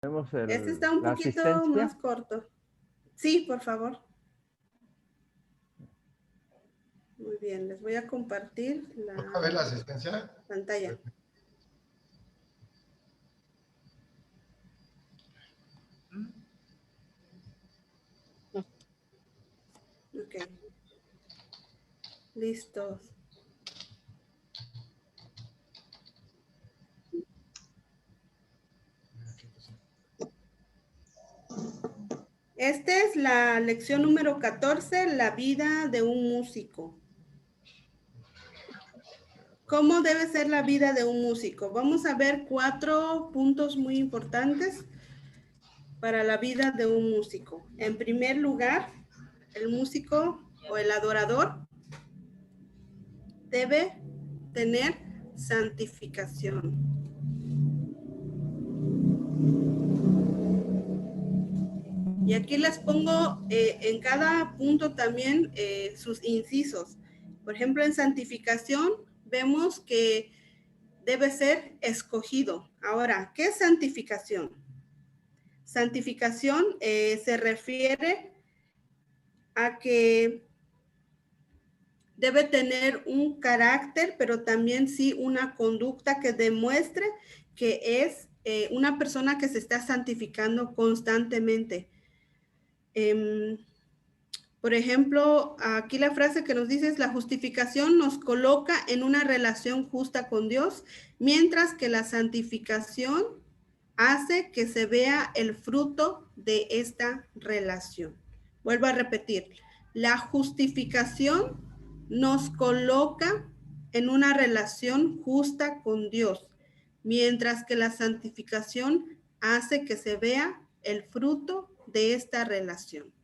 Tenemos Este está un la poquito asistencia. más corto. Sí, por favor. Muy bien, les voy a compartir A ver la la asistencia. pantalla. Ok. Listos. Esta es la lección número 14, la vida de un músico. ¿Cómo debe ser la vida de un músico? Vamos a ver 4 puntos muy importantes para la vida de un músico. En primer lugar, el músico o el adorador debe tener santificación. Y aquí les pongo en cada punto también sus incisos. Por ejemplo, en santificación vemos que debe ser escogido. Ahora, ¿qué es santificación? Santificación se refiere a que debe tener un carácter, pero también sí una conducta que demuestre que es una persona que se está santificando constantemente. Por ejemplo, aquí la frase que nos dice es: la justificación nos coloca en una relación justa con Dios, mientras que la santificación hace que se vea el fruto de esta relación. Vuelvo a repetir, la justificación nos coloca en una relación justa con Dios, mientras que la santificación hace que se vea el fruto de esta relación.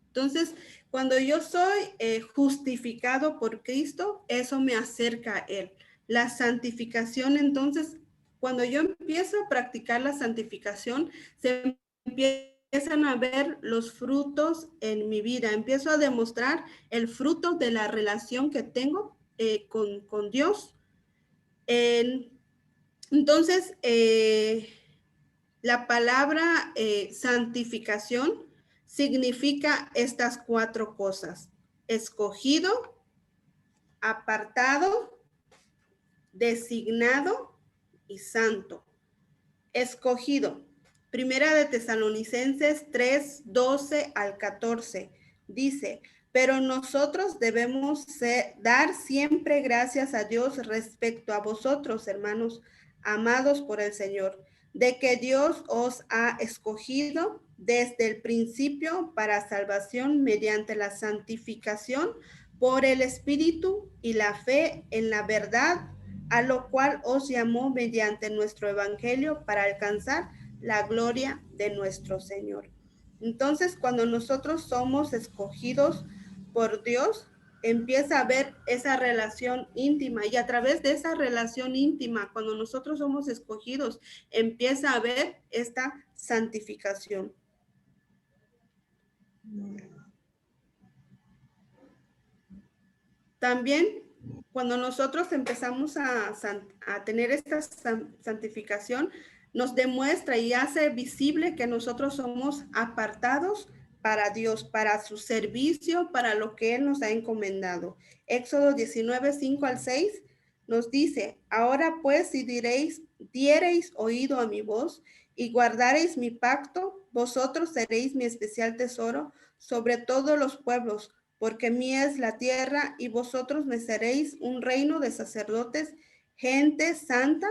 Entonces, cuando yo soy justificado por Cristo, eso me acerca a Él. La santificación, entonces, cuando yo empiezo a practicar la santificación, se empiezan a ver los frutos en mi vida. Empiezo a demostrar el fruto de la relación que tengo con Dios. Entonces, la palabra santificación significa estas 4 cosas: escogido, apartado, designado y santo. Escogido. Primera de Tesalonicenses 3, 12 al 14. Dice: pero nosotros debemos dar siempre gracias a Dios respecto a vosotros, hermanos, amados por el Señor, de que Dios os ha escogido desde el principio para salvación mediante la santificación por el Espíritu y la fe en la verdad, a lo cual os llamó mediante nuestro evangelio para alcanzar la gloria de nuestro Señor. Entonces, cuando nosotros somos escogidos por Dios, empieza a haber esa relación íntima, y a través de esa relación íntima, cuando nosotros somos escogidos, empieza a haber esta santificación. También, cuando nosotros empezamos a tener esta santificación, nos demuestra y hace visible que nosotros somos apartados para Dios, para su servicio, para lo que Él nos ha encomendado. Éxodo 19, 5 al 6 nos dice: ahora pues, si diereis oído a mi voz y guardareis mi pacto, vosotros seréis mi especial tesoro sobre todos los pueblos, porque mía es la tierra y vosotros me seréis un reino de sacerdotes, gente santa.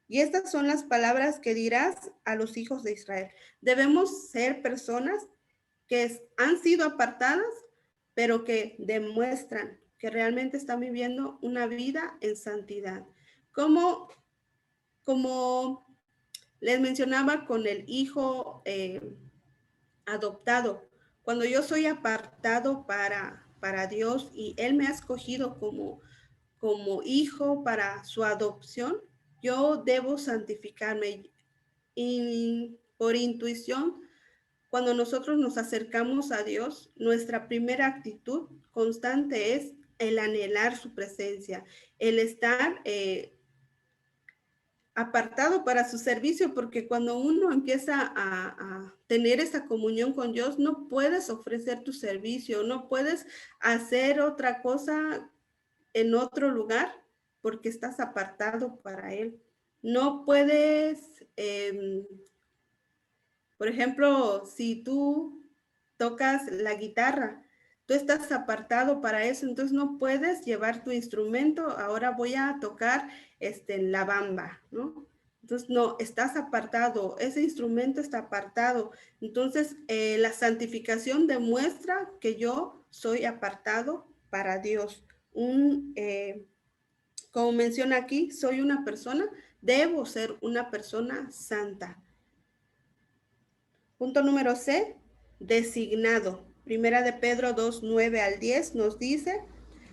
Y estas son las palabras que dirás a los hijos de Israel. Debemos ser personas que han sido apartadas, pero que demuestran que realmente están viviendo una vida en santidad. Como les mencionaba con el hijo adoptado, cuando yo soy apartado para Dios y Él me ha escogido como hijo para su adopción, yo debo santificarme. Y por intuición, cuando nosotros nos acercamos a Dios, nuestra primera actitud constante es el anhelar su presencia, el estar apartado para su servicio, porque cuando uno empieza a tener esa comunión con Dios, no puedes ofrecer tu servicio, no puedes hacer otra cosa en otro lugar porque estás apartado para Él. No puedes, por ejemplo, si tú tocas la guitarra, tú estás apartado para eso, entonces no puedes llevar tu instrumento, ahora voy a tocar la bamba, ¿no? Entonces, no, estás apartado, ese instrumento está apartado. Entonces, la santificación demuestra que yo soy apartado para Dios. Como menciona aquí, soy una persona, debo ser una persona santa. Punto número C, designado. Primera de Pedro 2, 9 al 10 nos dice,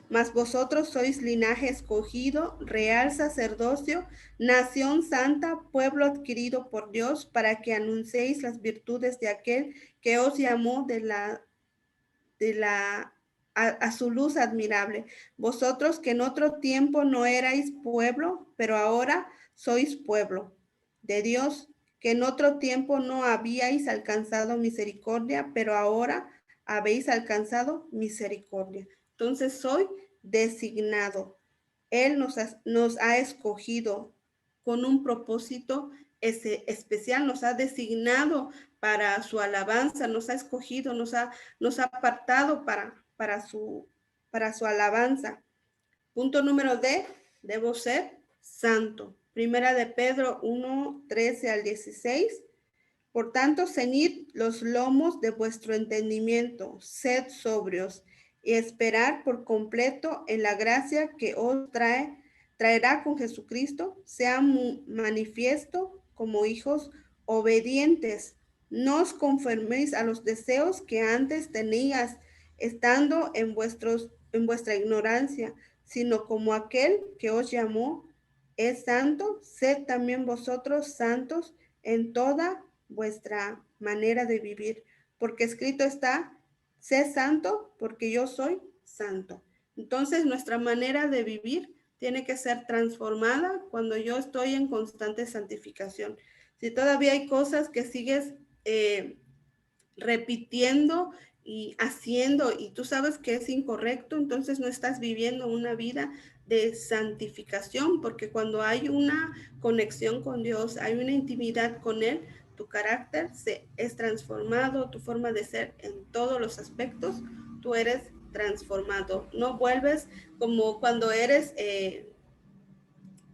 mas vosotros sois linaje escogido, real sacerdocio, nación santa, pueblo adquirido por Dios, para que anunciéis las virtudes de aquel que os llamó a su luz admirable. Vosotros que en otro tiempo no erais pueblo, pero ahora sois pueblo de Dios, que en otro tiempo no habíais alcanzado misericordia, pero ahora habéis alcanzado misericordia. Entonces soy designado. Él nos ha escogido con un propósito especial, nos ha designado para su alabanza, nos ha escogido, nos ha apartado para su alabanza. Punto número D, debo ser santo. Primera de Pedro 1, 13 al 16. Por tanto, ceñid los lomos de vuestro entendimiento, sed sobrios y esperar por completo en la gracia que os traerá con Jesucristo, sea manifiesto como hijos obedientes. No os conforméis a los deseos que antes tenías, estando en vuestra ignorancia, sino como aquel que os llamó es santo, sed también vosotros santos en toda vuestra manera de vivir, porque escrito está, sé santo porque yo soy santo. Entonces nuestra manera de vivir tiene que ser transformada cuando yo estoy en constante santificación. Si todavía hay cosas que sigues repitiendo y haciendo y tú sabes que es incorrecto, entonces no estás viviendo una vida de santificación, porque cuando hay una conexión con Dios, hay una intimidad con Él, tu carácter es transformado, tu forma de ser en todos los aspectos, tú eres transformado. No vuelves como cuando eres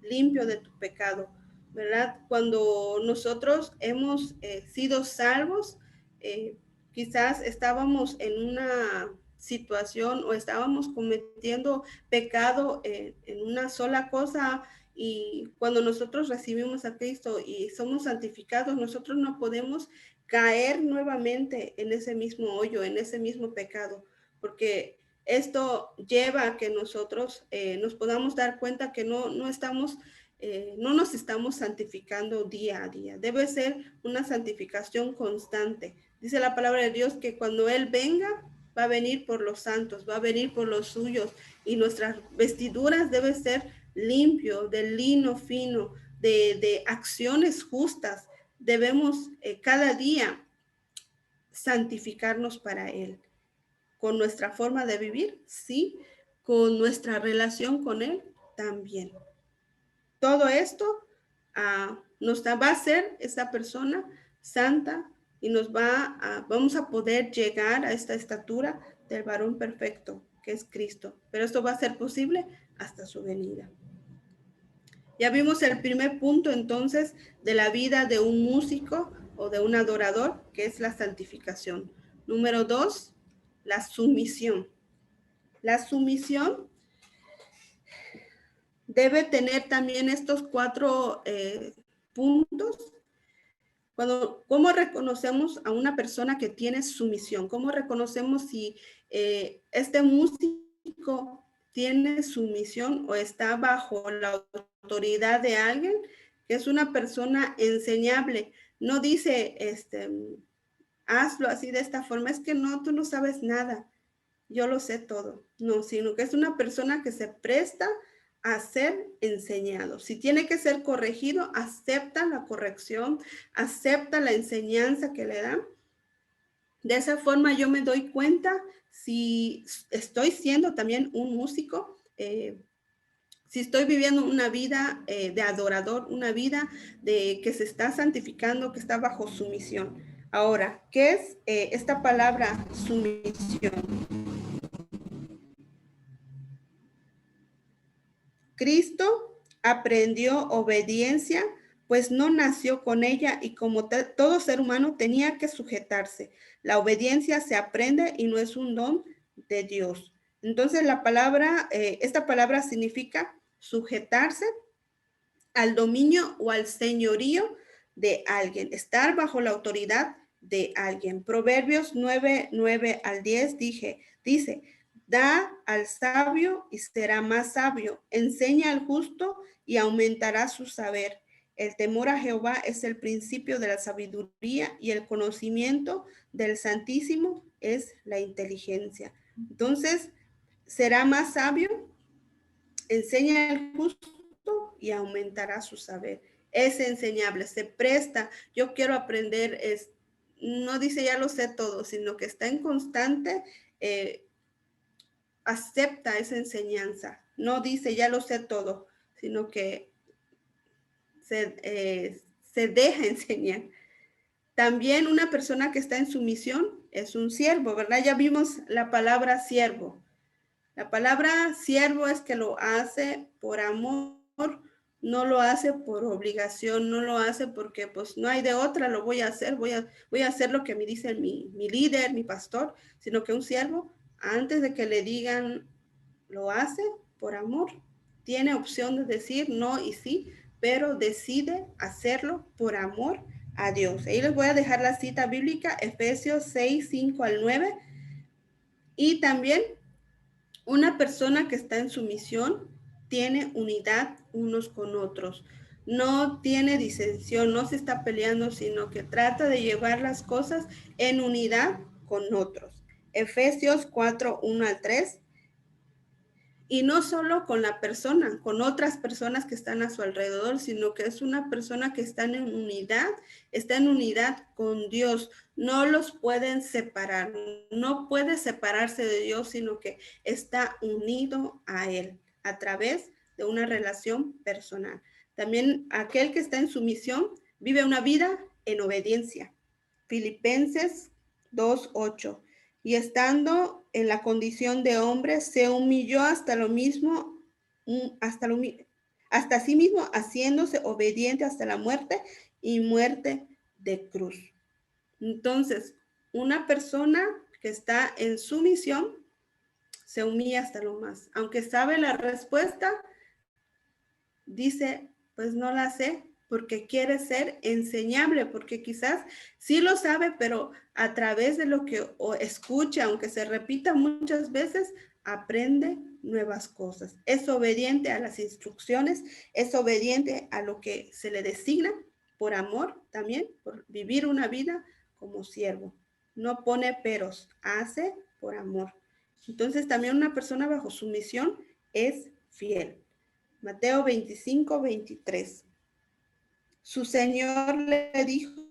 limpio de tu pecado, ¿verdad? Cuando nosotros hemos sido salvos, eh, quizás estábamos en una situación o estábamos cometiendo pecado en una sola cosa, y cuando nosotros recibimos a Cristo y somos santificados, nosotros no podemos caer nuevamente en ese mismo hoyo, en ese mismo pecado, porque esto lleva a que nosotros nos podamos dar cuenta que no estamos, no nos estamos santificando día a día. Debe ser una santificación constante. Dice la palabra de Dios que cuando Él venga, va a venir por los santos, va a venir por los suyos, y nuestras vestiduras deben ser limpio, de lino fino, de acciones justas. Debemos cada día santificarnos para Él, con nuestra forma de vivir, sí, con nuestra relación con Él también. Todo esto va a hacer esta persona santa, y vamos a poder llegar a esta estatura del varón perfecto, que es Cristo. Pero esto va a ser posible hasta su venida. Ya vimos el primer punto entonces de la vida de un músico o de un adorador, que es la santificación. Número 2, la sumisión. La sumisión debe tener también estos 4 puntos. ¿Cómo reconocemos a una persona que tiene sumisión? ¿Cómo reconocemos si este músico tiene sumisión o está bajo la autoridad de alguien? Que es una persona enseñable. No dice, hazlo así de esta forma, es que no, tú no sabes nada, yo lo sé todo. No, sino que es una persona que se presta a ser enseñado. Si tiene que ser corregido, acepta la corrección, acepta la enseñanza que le dan. De esa forma yo me doy cuenta si estoy siendo también un músico, si estoy viviendo una vida de adorador, una vida de que se está santificando, que está bajo sumisión. Ahora, ¿qué es esta palabra sumisión? Cristo aprendió obediencia, pues no nació con ella y como todo ser humano tenía que sujetarse. La obediencia se aprende y no es un don de Dios. Entonces la palabra, esta palabra significa sujetarse al dominio o al señorío de alguien, estar bajo la autoridad de alguien. Proverbios 9, 9 al 10 dice, da al sabio y será más sabio, enseña al justo y aumentará su saber. El temor a Jehová es el principio de la sabiduría y el conocimiento del Santísimo es la inteligencia. Entonces, será más sabio, enseña al justo y aumentará su saber. Es enseñable, se presta. Yo quiero aprender, no dice ya lo sé todo, sino que está en constante, acepta esa enseñanza. No dice ya lo sé todo, sino que se deja enseñar. También una persona que está en sumisión es un siervo, ¿verdad? Ya vimos la palabra siervo. La palabra siervo es que lo hace por amor, no lo hace por obligación, no lo hace porque pues no hay de otra, lo voy a hacer, voy a hacer lo que me dice mi líder, mi pastor, sino que un siervo, antes de que le digan, lo hace por amor. Tiene opción de decir no y sí, pero decide hacerlo por amor a Dios. Ahí les voy a dejar la cita bíblica, Efesios 6, 5 al 9. Y también una persona que está en sumisión tiene unidad unos con otros. No tiene disensión, no se está peleando, sino que trata de llevar las cosas en unidad con otros. Efesios 4, 1 al 3. Y no solo con la persona, con otras personas que están a su alrededor, sino que es una persona que está en unidad con Dios. No los pueden separar, no puede separarse de Dios, sino que está unido a Él a través de una relación personal. También aquel que está en sumisión vive una vida en obediencia. Filipenses 2:8. Y estando en la condición de hombre, se humilló hasta lo mismo, hasta sí mismo, haciéndose obediente hasta la muerte y muerte de cruz. Entonces, una persona que está en sumisión se humilla hasta lo más. Aunque sabe la respuesta, dice, pues no la sé, porque quiere ser enseñable, porque quizás sí lo sabe, pero a través de lo que escucha, aunque se repita muchas veces, aprende nuevas cosas. Es obediente a las instrucciones, es obediente a lo que se le designa por amor también, por vivir una vida como siervo. No pone peros, hace por amor. Entonces también una persona bajo sumisión es fiel. Mateo 25, 23. Su señor le dijo,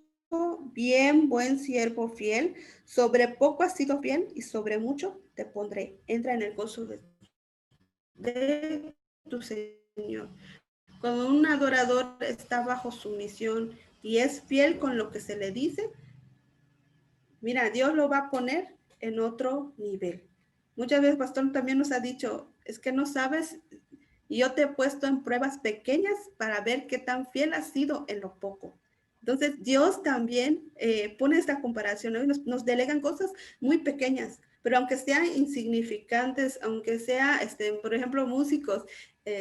bien, buen siervo fiel, sobre poco has sido fiel y sobre mucho te pondré. Entra en el gozo de tu Señor. Cuando un adorador está bajo sumisión y es fiel con lo que se le dice, mira, Dios lo va a poner en otro nivel. Muchas veces, pastor, también nos ha dicho, es que no sabes, y yo te he puesto en pruebas pequeñas para ver qué tan fiel has sido en lo poco. Entonces, Dios también pone esta comparación, ¿no? Nos delegan cosas muy pequeñas, pero aunque sean insignificantes, aunque sea, por ejemplo, músicos,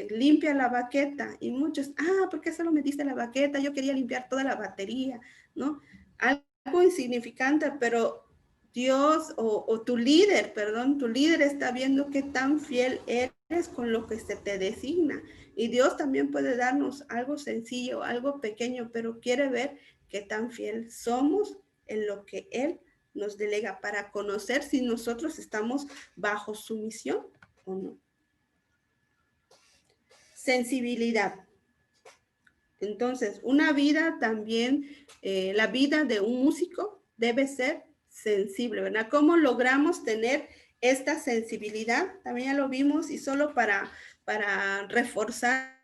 limpia la baqueta, y muchos, ¿por qué solo metiste la baqueta? Yo quería limpiar toda la batería, ¿no? Algo insignificante, pero Dios o tu líder, perdón, tu líder está viendo qué tan fiel eres con lo que se te designa. Y Dios también puede darnos algo sencillo, algo pequeño, pero quiere ver qué tan fiel somos en lo que Él nos delega para conocer si nosotros estamos bajo su misión o no. sensibilidad. Entonces, una vida también, la vida de un músico debe ser sensible, ¿verdad? ¿Cómo logramos tener esta sensibilidad? También ya lo vimos y solo para reforzar,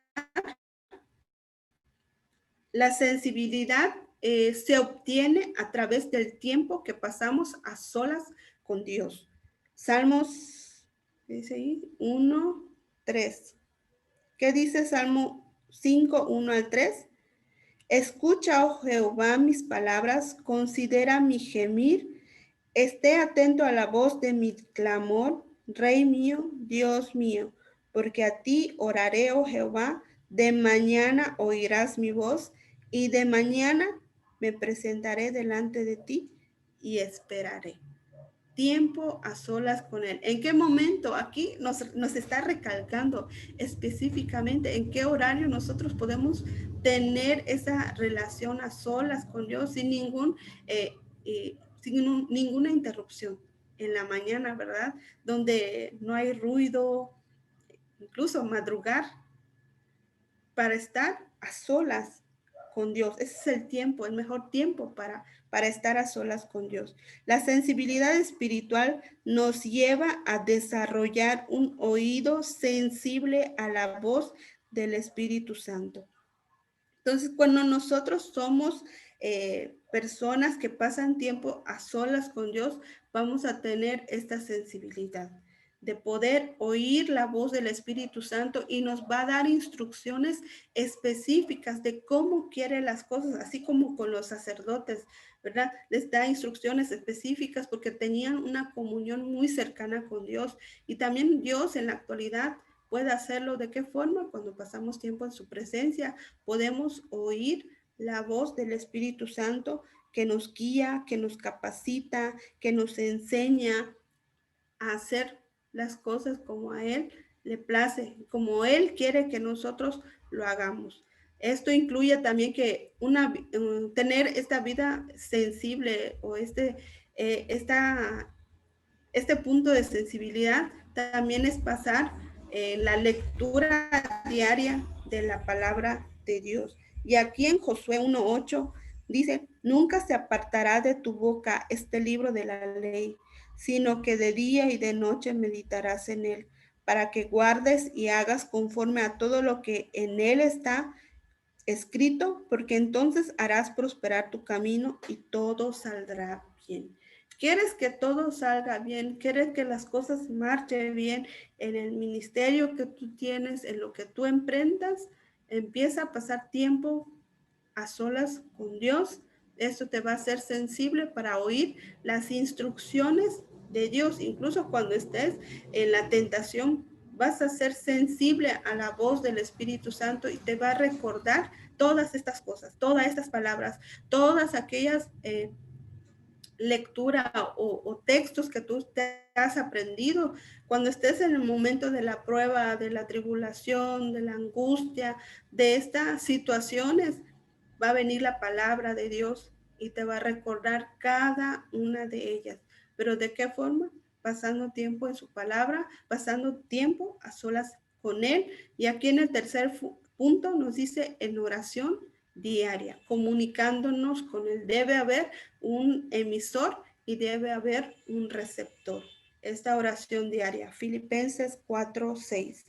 la sensibilidad se obtiene a través del tiempo que pasamos a solas con Dios. Salmos, ¿qué dice ahí? 1, 3. ¿Qué dice Salmo 5, 1 al 3? Escucha, oh Jehová, mis palabras, considera mi gemir, esté atento a la voz de mi clamor, Rey mío, Dios mío, porque a ti oraré, oh Jehová, de mañana oirás mi voz, y de mañana me presentaré delante de ti y esperaré. Tiempo a solas con Él. ¿En qué momento? Aquí nos está recalcando específicamente en qué horario nosotros podemos tener esa relación a solas con Dios sin ninguna interrupción. En la mañana, ¿verdad? Donde no hay ruido, incluso madrugar para estar a solas con Dios. Ese es el tiempo, el mejor tiempo para estar a solas con Dios. La sensibilidad espiritual nos lleva a desarrollar un oído sensible a la voz del Espíritu Santo. Entonces, cuando nosotros somos personas que pasan tiempo a solas con Dios, vamos a tener esta sensibilidad de poder oír la voz del Espíritu Santo y nos va a dar instrucciones específicas de cómo quiere las cosas, así como con los sacerdotes, ¿verdad? Les da instrucciones específicas porque tenían una comunión muy cercana con Dios y también Dios en la actualidad puede hacerlo. ¿De qué forma? Cuando pasamos tiempo en su presencia, podemos oír la voz del Espíritu Santo que nos guía, que nos capacita, que nos enseña a hacer las cosas como a Él le place, como Él quiere que nosotros lo hagamos. Esto incluye también que tener esta vida sensible o este punto de sensibilidad también es pasar la lectura diaria de la palabra de Dios. Y aquí en Josué 1:8 dice, nunca se apartará de tu boca este libro de la ley, sino que de día y de noche meditarás en él, para que guardes y hagas conforme a todo lo que en él está escrito, porque entonces harás prosperar tu camino y todo saldrá bien. ¿Quieres que todo salga bien? ¿Quieres que las cosas marchen bien en el ministerio que tú tienes, en lo que tú emprendas? Empieza a pasar tiempo a solas con Dios. Esto te va a hacer sensible para oír las instrucciones de Dios. Incluso cuando estés en la tentación, vas a ser sensible a la voz del Espíritu Santo y te va a recordar todas estas cosas, todas estas palabras, todas aquellas lectura o textos que tú te has aprendido. Cuando estés en el momento de la prueba, de la tribulación, de la angustia, de estas situaciones, va a venir la palabra de Dios y te va a recordar cada una de ellas. ¿Pero de qué forma? Pasando tiempo en su palabra, pasando tiempo a solas con Él. Y aquí en el tercer punto nos dice en oración diaria, comunicándonos con Él. Debe haber un emisor y debe haber un receptor. Esta oración diaria, Filipenses 4:6.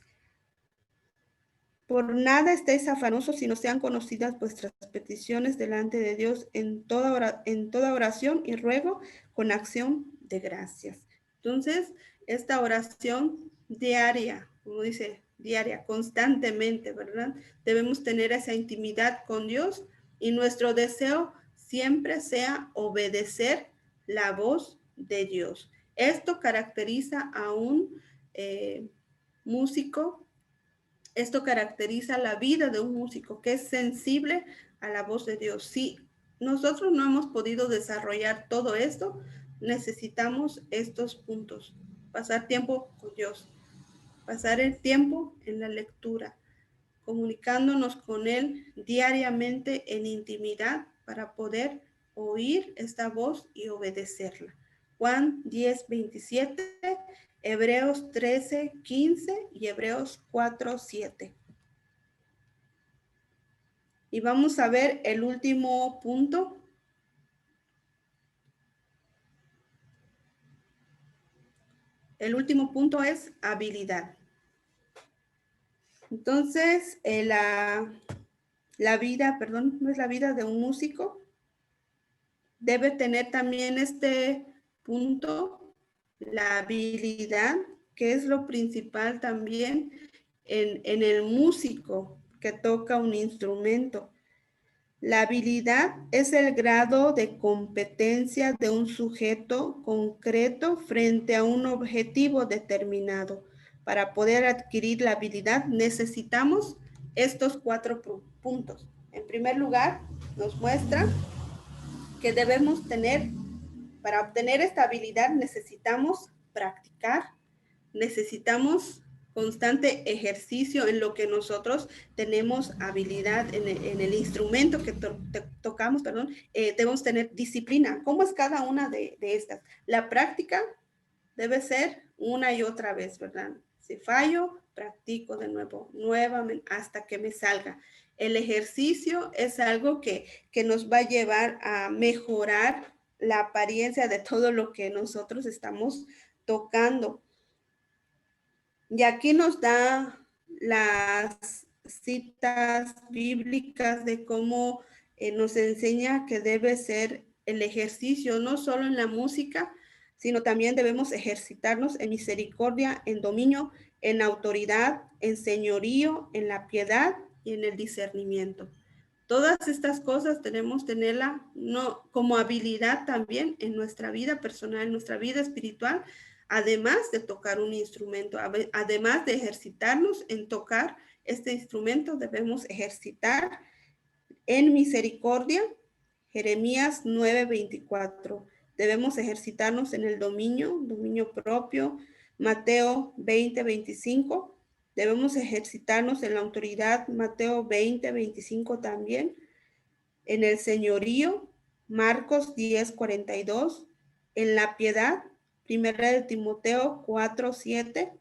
Por nada estéis afanosos, sino sean conocidas vuestras peticiones delante de Dios en toda oración y ruego con acción de gracias. Entonces, esta oración diaria, como dice, diaria, constantemente, ¿verdad? Debemos tener esa intimidad con Dios y nuestro deseo siempre sea obedecer la voz de Dios. Esto caracteriza a un músico. Esto caracteriza la vida de un músico que es sensible a la voz de Dios. Si nosotros no hemos podido desarrollar todo esto, necesitamos estos puntos. Pasar tiempo con Dios, pasar el tiempo en la lectura, comunicándonos con Él diariamente en intimidad para poder oír esta voz y obedecerla. Juan 10:27, Hebreos 13:15 y Hebreos 4:7. Y vamos a ver el último punto. El último punto es habilidad. Entonces, la vida, perdón, no es la vida de un músico, debe tener también este punto, la habilidad, que es lo principal también en el músico que toca un instrumento. La habilidad es el grado de competencia de un sujeto concreto frente a un objetivo determinado. Para poder adquirir la habilidad necesitamos estos 4 puntos. En primer lugar, nos muestra que debemos tener, para obtener esta habilidad necesitamos practicar, necesitamos constante ejercicio en lo que nosotros tenemos habilidad en el instrumento que tocamos, perdón, debemos tener disciplina. ¿Cómo es cada una de estas? La práctica debe ser una y otra vez, ¿verdad? Si fallo, practico de nuevo, nuevamente, hasta que me salga. El ejercicio es algo que nos va a llevar a mejorar la apariencia de todo lo que nosotros estamos tocando. Y aquí nos da las citas bíblicas de cómo nos enseña que debe ser el ejercicio, no solo en la música, sino también debemos ejercitarnos en misericordia, en dominio, en autoridad, en señorío, en la piedad y en el discernimiento. Todas estas cosas tenemos que tenerla no, como habilidad también en nuestra vida personal, en nuestra vida espiritual, además de tocar un instrumento, además de ejercitarnos en tocar este instrumento, debemos ejercitar en misericordia, Jeremías 9:24. Debemos ejercitarnos en el dominio propio, Mateo 20:25. Debemos ejercitarnos en la autoridad, Mateo 20:25 también. En el señorío, Marcos 10:42. En la piedad, Primera de Timoteo 4:7.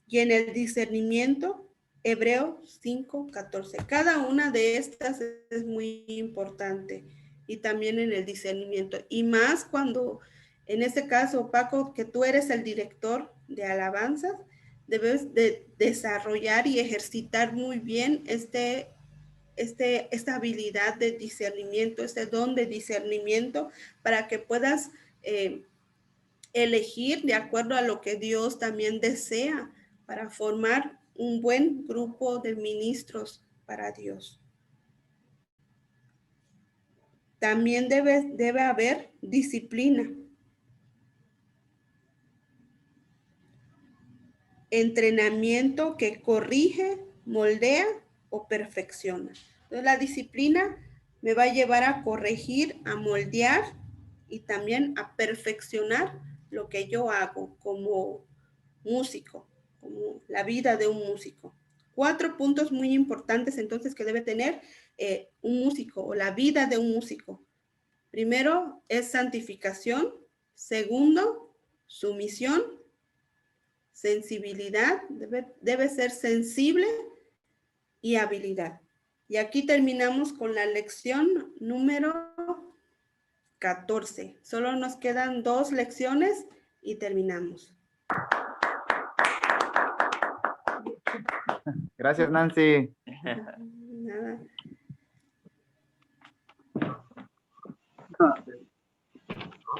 Y en el discernimiento, Hebreos 5:14. Cada una de estas es muy importante. Y también en el discernimiento. Y más cuando, en este caso, Paco, que tú eres el director de alabanzas, debes de desarrollar y ejercitar muy bien esta habilidad de discernimiento, este don de discernimiento, para que puedas elegir de acuerdo a lo que Dios también desea para formar un buen grupo de ministros para Dios. También debe haber disciplina, entrenamiento que corrige, moldea o perfecciona. Entonces la disciplina me va a llevar a corregir, a moldear y también a perfeccionar lo que yo hago como músico, como la vida de un músico. 4 puntos muy importantes entonces que debe tener un músico o la vida de un músico. Primero es santificación. Segundo, sumisión. Sensibilidad, debe ser sensible y habilidad. Y aquí terminamos con la lección número 14. Solo nos quedan 2 lecciones y terminamos. Gracias, Nancy.